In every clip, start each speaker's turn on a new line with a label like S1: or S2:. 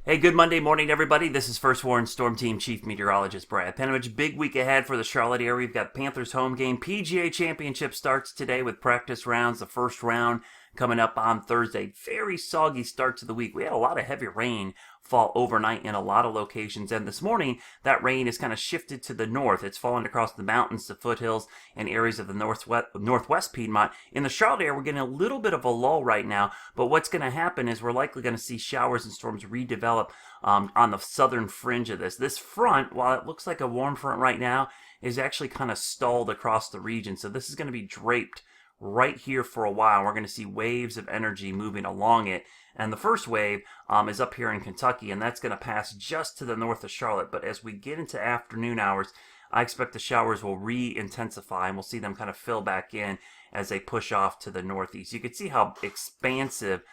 S1: Hey, good Monday morning, everybody. This is First Warn Storm Team Chief Meteorologist Brad Penovich. Big week ahead for the Charlotte area. We've got Panthers home game. PGA Championship starts today with practice rounds. The first round coming up on Thursday. Very soggy start to the week. We had a lot of heavy rain fall overnight in a lot of locations, and this morning that rain has kind of shifted to the north. It's fallen across the mountains, the foothills, and areas of the northwest Piedmont. In the Charlotte area, we're getting a little bit of a lull right now, but what's going to happen is we're likely going to see showers and storms redevelop on the southern fringe of this. This front, while it looks like a warm front right now, is actually kind of stalled across the region, so this is going to be draped right here for a while. We're going to see waves of energy moving along it. And the first wave is up here in Kentucky, and that's going to pass just to the north of Charlotte. But as we get into afternoon hours, I expect the showers will re-intensify, and we'll see them kind of fill back in as they push off to the northeast. You can see how expansive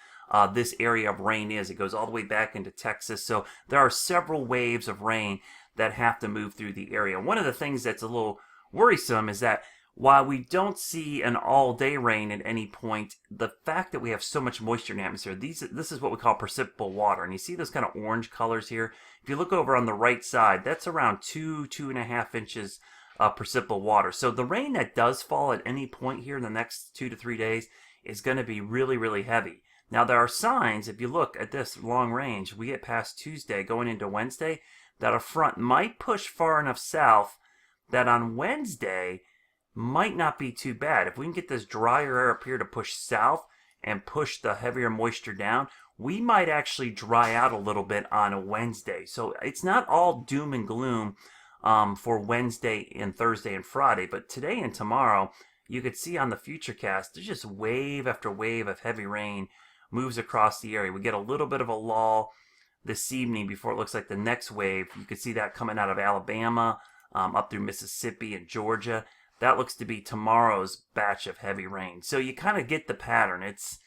S1: this area of rain is. It goes all the way back into Texas. So there are several waves of rain that have to move through the area. One of the things that's a little worrisome is that while we don't see an all-day rain at any point, the fact that we have so much moisture in the atmosphere, this is what we call precipitable water. And you see those kind of orange colors here? If you look over on the right side, that's around 2.5 inches of precipitable water. So the rain that does fall at any point here in the next 2 to 3 days is going to be really, really heavy. Now, there are signs, if you look at this long range, we get past Tuesday going into Wednesday, that a front might push far enough south that on Wednesday might not be too bad. If we can get this drier air up here to push south and push the heavier moisture down, we might actually dry out a little bit on a Wednesday. So it's not all doom and gloom for Wednesday and Thursday and Friday, but today and tomorrow, you could see on the Futurecast, there's just wave after wave of heavy rain moves across the area. We get a little bit of a lull this evening before it looks like the next wave. You could see that coming out of Alabama, up through Mississippi and Georgia. That looks to be tomorrow's batch of heavy rain. So you kind of get the pattern. It's,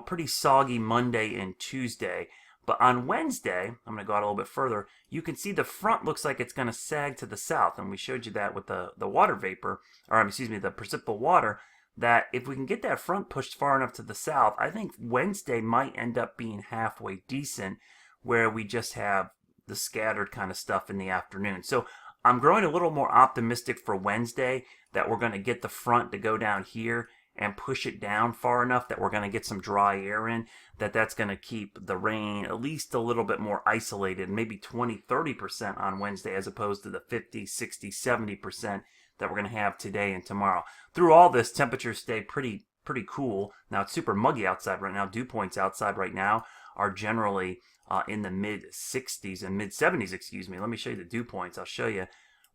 S1: pretty soggy Monday and Tuesday. But on Wednesday, I'm going to go out a little bit further, you can see the front looks like it's going to sag to the south. And we showed you that with the water vapor, the precipitable water, that if we can get that front pushed far enough to the south, I think Wednesday might end up being halfway decent, where we just have the scattered kind of stuff in the afternoon. So I'm growing a little more optimistic for Wednesday that we're going to get the front to go down here and push it down far enough that we're going to get some dry air in, that's going to keep the rain at least a little bit more isolated, maybe 20-30% on Wednesday as opposed to the 50, 60, 70% that we're going to have today and tomorrow. Through all this, temperatures stay pretty cool. Now, it's super muggy outside right now. Dew points outside right now are generally in the mid-60s and mid-70s, excuse me. Let me show you the dew points. I'll show you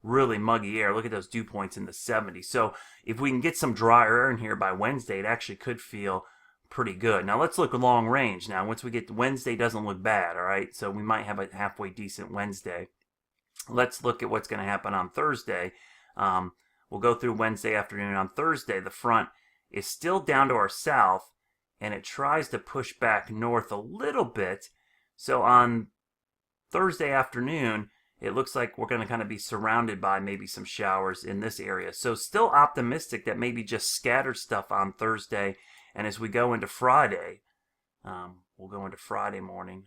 S1: really muggy air. Look at those dew points in the 70s. So if we can get some drier air in here by Wednesday, it actually could feel pretty good. Now, let's look long range. Now, once we get to Wednesday, doesn't look bad, all right? So we might have a halfway decent Wednesday. Let's look at what's going to happen on Thursday. We'll go through Wednesday afternoon. On Thursday, the front is still down to our south, and it tries to push back north a little bit. So on Thursday afternoon, it looks like we're going to kind of be surrounded by maybe some showers in this area. So still optimistic that maybe just scattered stuff on Thursday. And as we go into Friday, we'll go into Friday morning.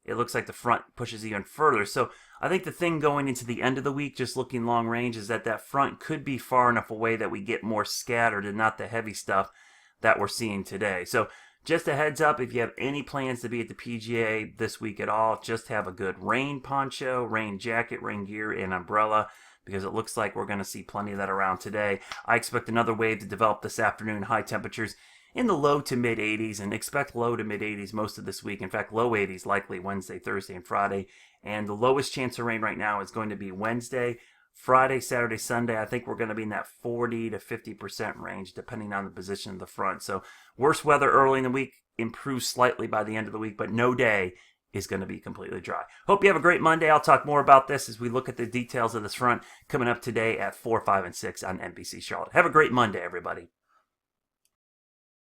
S1: It looks like the front pushes even further. So I think the thing going into the end of the week, just looking long range, is that front could be far enough away that we get more scattered and not the heavy stuff that we're seeing today. So just a heads up, if you have any plans to be at the PGA this week at all, just have a good rain poncho, rain jacket, rain gear, and umbrella, because it looks like we're going to see plenty of that around today. I expect another wave to develop this afternoon, high temperatures in the low to mid 80s, and expect low to mid 80s most of this week. In fact, low 80s likely Wednesday, Thursday, and Friday. And the lowest chance of rain right now is going to be Wednesday, Friday, Saturday, Sunday. I think we're going to be in that 40 to 50% range, depending on the position of the front. So worse weather early in the week, improves slightly by the end of the week, but no day is going to be completely dry. Hope you have a great Monday. I'll talk more about this as we look at the details of this front coming up today at 4, 5, and 6 on NBC Charlotte. Have a great Monday, everybody.